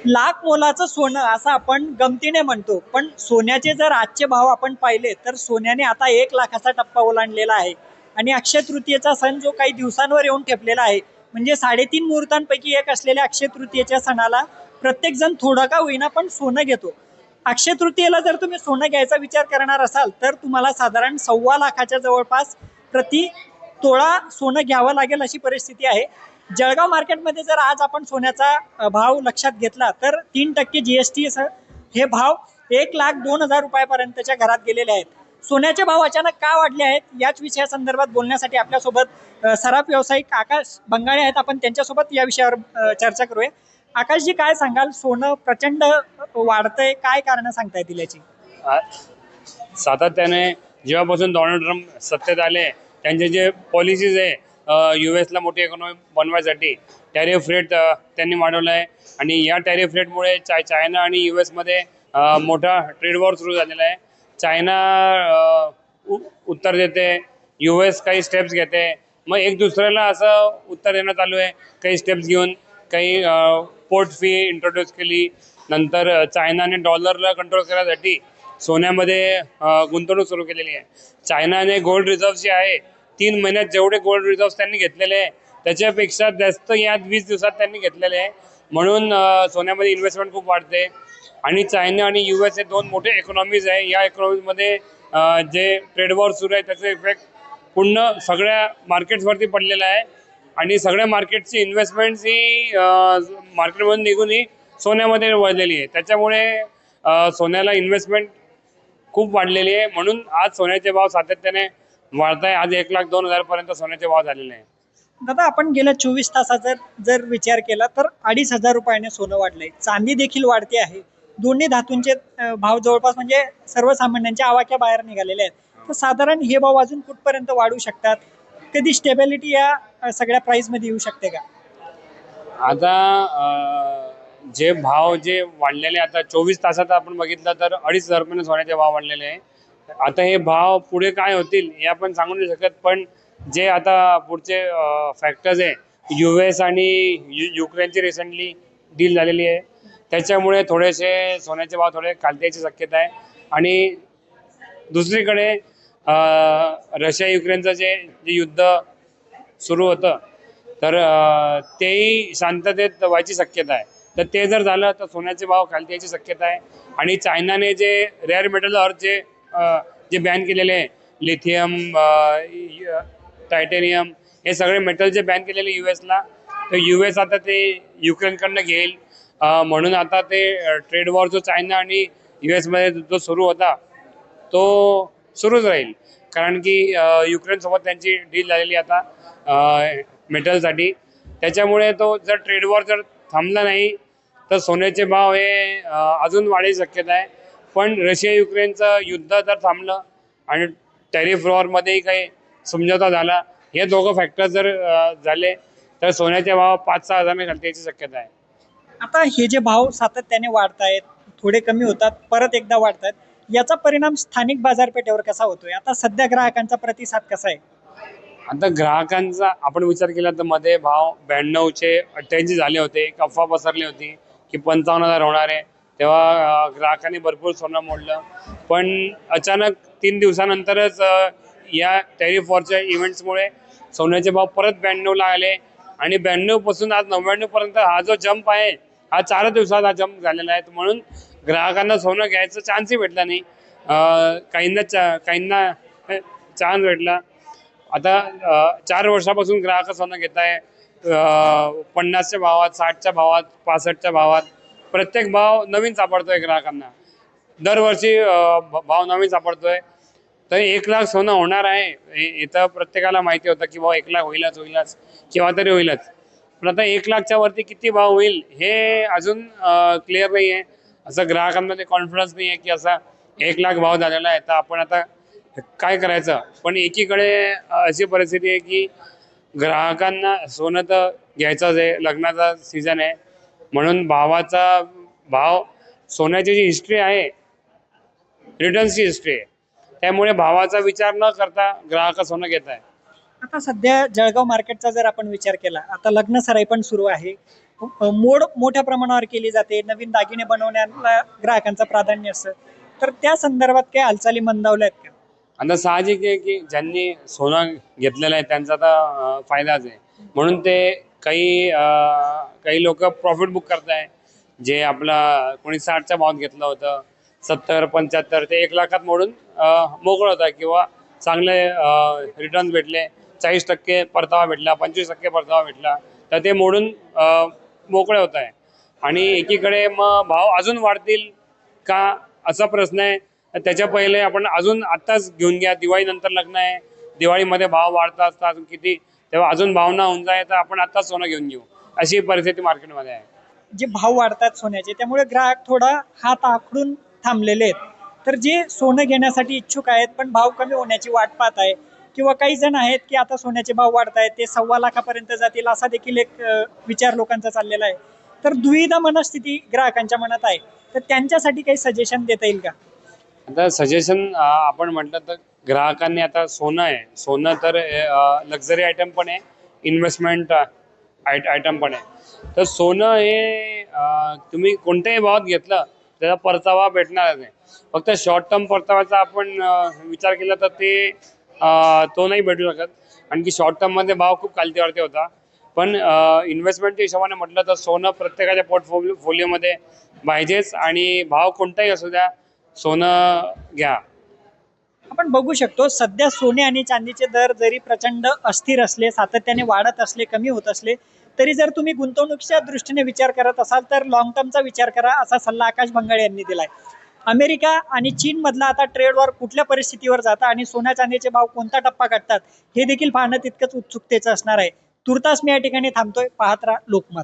लाख मोलाचं सोनं असं आपण गमतीने म्हणतो, पण सोन्याचे जर आजचे भाव आपण पाहिले तर सोन्याने आता 1 लाखाचा टप्पा ओलांडलेला आहे. आणि अक्षय तृतीयेचा सण जो काही दिवसांवर येऊन ठेपलेला आहे, म्हणजे 3.5 मुहूर्तांपैकी एक असलेल्या अक्षय तृतीयेच्या सणाला प्रत्येक जण थोडं का होईना पण सोनं घेतो. अक्षय तृतीयेला जर तुम्ही सोनं घ्यायचा विचार करणार असाल तर तुम्हाला साधारण 1.25 लाखाच्या जवळपास प्रति तोळा सोनं घ्यावं लागेल अशी परिस्थिती आहे. जळगाव मार्केटमध्ये जर आज आपण सोन्याचा भाव लक्षात घेतला तर 3% जीएसटी हे भाव 1,02,000 रुपयापर्यंतच्या घरात गेलेले आहेत. सोन्याचे भाव अचानक का वाढले आहेत याच विषयासंदर्भात बोलण्यासाठी आपल्यासोबत सराफ व्यावसायिक आकाश बंगाळे आहेत. आपण त्यांच्यासोबत या विषयावर चर्चा करूया. आकाशजी, काय सांगाल? सोनं प्रचंड वाढतंय, काय कारण सांगता येतील याची? सातत्याने जेव्हापासून डोनाल्ड ट्रम्प सत्तेत आले, त्यांचे जे पॉलिसीज आहे US ला मोठी इकॉनॉमी बनवायसाठी टॅरिफ रेट त्यांनी वाढवला आहे. आणि या टॅरिफ रेटमुळे चायना आणि US मध्ये मोठा ट्रेड वॉर सुरू झालेला आहे. चायना उत्तर देते, US काही स्टेप्स घेते, मग एक दुसऱ्याला असं उत्तर देणं चालू आहे. काही स्टेप्स घेऊन काही पोर्ट फी इंट्रोड्यूस केली. नंतर चायनाने डॉलरला कंट्रोल करण्यासाठी सोन्यामध्ये गुंतवणूक सुरू केलेली आहे. चायनाने गोल्ड रिझर्व्ह जे आहे 3 महिन्यात जेवढे गोल्ड रिझर्व्ह त्यांनी घेतलेले आहे त्याच्यापेक्षा जास्त या 20 दिवसात त्यांनी घेतलेले आहे. म्हणून सोन्यामध्ये इन्व्हेस्टमेंट खूप वाढते. आणि चायना आणि US हे 2 मोठे इकॉनॉमीज आहे. या इकॉनॉमीजमध्ये जे ट्रेड वॉर सुरू आहे त्याचा इफेक्ट पूर्ण सगळ्या मार्केट्सवरती पडलेला आहे. आणि सगळ्या मार्केटची इन्व्हेस्टमेंट्स ही मार्केटमधून निघून ही सोन्यामध्ये वळलेली आहे. त्याच्यामुळे सोन्याला इन्व्हेस्टमेंट खूप वाढलेली आहे. म्हणून आज सोन्याचे भाव सातत्याने वाढत आहे. आज 1,02,000 पर्यंत सोन्याचे भाव झालेले आहे. दादा, आपण गेल्या 24 तासाचा जर विचार केला तर 2,500 रुपयाने सोनं वाढलंय. चांदी देखील वाढते आहे. दोन्ही धातूंचे भाव जवळपास म्हणजे सर्वसामान्यांच्या आवाक्या बाहेर निघालेले आहेत. तर साधारण हे भाव अजून कुठपर्यंत वाढू शकतात? कधी स्टेबिलिटी या सगळ्या प्राइस मध्ये येऊ शकते का? आता जे भाव जे वाढलेले आता 24 तासात आपण बघितलं तर 2,500 रुपयाने सोन्याचे भाव वाढलेले आहे. आता हे भाव पुढे काय होतील हे आपण सांगू नाही शकत. पण जे आता पुढचे फॅक्टर्स आहे, US आणि युक्रेनची रिसेंटली डील झालेली आहे, त्याच्यामुळे थोडेसे सोन्याचे भाव थोडे खालती यायची शक्यता आहे. आणि दुसरीकडे रशिया युक्रेनचं जे युद्ध सुरू होतं तर तेही शांततेत व्हायची शक्यता आहे. तर ते जर झालं तर सोन्याचे भाव खालती यायची शक्यता आहे. आणि चायनाने जे रेअर मेटल अर्थ जे बॅन केलेले आहे, लिथियम, टायटेनियम, हे सगळे मेटल जे बॅन केलेले US ला, तर US आता ते युक्रेनकडनं घेईल. म्हणून आता ते ट्रेड वॉर जो चायना आणि US मध्ये जो सुरू होता तो सुरूच राहील. कारण की युक्रेनसोबत त्यांची डील झालेली आता मेटलसाठी. त्याच्यामुळे तो जर ट्रेड वॉर जर थांबला नाही तर सोन्याचे भाव हे अजून वाढायची शक्यता आहे. पण रशिया युक्रेनचं युद्ध जर थांबलं आणि टॅरिफ वॉरमध्येही काही समझोता झाला, हे दोघं फॅक्टर जर झाले तर सोन्याचे भाव 5-6 हजारांनी खालती यायची शक्यता आहे. आता हे जे भाव सातत्याने वाढतायत, थोडे कमी होतात, परत एकदा वाढतात, याचा परिणाम स्थानिक बाजारपेठेवर कसा होतोय? आता सध्या ग्राहकांचा प्रतिसाद कसा आहे? आता ग्राहकांचा आपण विचार केला तर मध्ये भाव 92चे 88 झाले होते. एक अफवा पसरली होती की 55,000 होणार आहे. तेव्हा ग्राहकांनी भरपूर सोनं मोडलं. पण अचानक 3 दिवसानंतरच या टॅरिफ वॉरच्या इव्हेंट्समुळे सोन्याचे भाव परत 92ला आले. आणि 92 पासून आज 99 पर्यंत हा जो जंप आहे हा 4 दिवसात हा जंप झालेला आहे. म्हणून ग्राहकांना सोनं घ्यायचा चान्सही भेटला नाही. काहींना चान्स भेटला. आता 4 वर्षापासून ग्राहक सोनं घेत आहे. 50च्या भावात, 60च्या भावात, 65च्या भावात प्रत्येक भाव नवीन सापडतोय ग्राहकांना. दरवर्षी भाव नवीन सापडतोय. तर 1,00,000 सोनं होणार आहे इथं प्रत्येकाला माहिती होतं की भाव 1,00,000 होईलच केव्हा तरी होईलच. पण आता 1,00,000च्या वरती किती भाव होईल हे अजून क्लिअर नाही आहे. असं ग्राहकांमध्ये कॉन्फिडन्स नाही आहे की असा 1,00,000 भाव झालेला आहे तर आपण आता काय करायचं. पण एकीकडे अशी परिस्थिती आहे की ग्राहकांना सोनं तर घ्यायचंच आहे, लग्नाचा सीझन आहे. म्हणून भाव सोन्याची जी हिस्ट्री आहे, रिटर्न्सची हिस्ट्री आहे, त्यामुळे भावाचा विचार न करता ग्राहक सोनं घेत आहे. आता सध्या जळगाव मार्केटचा जर आपण विचार केला, आता लग्न सराई पण सुरू आहे. मोड मोठ्या प्रमाणावर केली जाते, नवीन दागिने बनवण्याला ग्राहकांचं प्राधान्य असतं, तर त्या संदर्भात काही हालचाली मंदावल्या आहेत का? आता साहजिक आहे की ज्यांनी सोनं घेतलेलं आहे त्यांचा तर फायदाच आहे, म्हणून ते काही लोक प्रॉफिट बुक करताय. जे आपला कोणी 60च्या भावात घेतलं होतं 70-75 ते 1 लाखात मोडून मोकळं होता, किंवा चांगले रिटर्न भेटले, 40% परतावा भेटला, 25% परतावा भेटला, तर ते मोडून मोकळे होत आहे. आणि एकीकडे मग भाव अजून वाढतील का असा प्रश्न आहे. तर त्याच्या पहिले आपण अजून आत्ताच घेऊन घ्या, दिवाळीनंतर लग्न आहे, दिवाळीमध्ये भाव वाढतात असतात किती, तेव्हा अजून भावना होऊन जाय, तर आपण आत्ताच सोनं घेऊन घेऊ, अशी परिस्थिती मार्केटमध्ये आहे. जे भाव वाढतात सोन्याचे त्यामुळे ग्राहक थोडा हात आखडून थांबलेले आहेत. तर जे सोनं घेण्यासाठी इच्छुक आहेत पण भाव कमी होण्याची वाट पाहत आहे, किंवा काही जण आहेत की आता सोन्याचे भाव वाढत आहेत ते 1.25 लाखापर्यंत जातील, असा देखील एक विचार लोकांचा चाललेला आहे. तर दुविधा मनस्थिती ग्राहकांच्या मनात आहे, तर त्यांच्यासाठी काही सजेशन देता येईल का? आता सजेशन आपण म्हटलं तर ग्राहकांनी आता सोनं आहे, सोनं तर लक्झरी आयटम पण आहे, इन्व्हेस्टमेंट आयटम पण आहे. तर सोनं हे तुम्ही कोणत्याही भावात घेतलं त्याचा परतावा भेटणारच आहे. फक्त शॉर्ट टर्म परताव्याचा आपण विचार केला तर ते तो नाही भेटू शकत, आणखी शॉर्ट टर्ममध्ये भाव खूप खालतीवरती होता. पण इन्व्हेस्टमेंटच्या हिशोबाने म्हटलं तर सोनं प्रत्येकाच्या पोर्टफोलिओमध्ये पाहिजेच, आणि भाव कोणताही असू द्या सोनं घ्या. आपण बघू शकतो सध्या सोने आणि चांदीचे दर जरी प्रचंड अस्थिर असले, सातत्याने वाढत असले, कमी होत असले, तरी जर तुम्ही गुंतवणुकीच्या दृष्टीने विचार करत असाल तर लॉंग टर्मचा विचार करा, असा सल्ला आकाश भंगाळे यांनी दिलाय. अमेरिका आणि चीन मधला आता ट्रेड वॉर कुठल्या परिस्थितीवर जाता आणि सोन्या चांदीचे भाव कोणता टप्पा गाठतात हे देखील पाहणं तितकंच उत्सुकतेचं असणार आहे. तुर्तास मी या ठिकाणी थांबतोय. पाहत राहा लोकमत.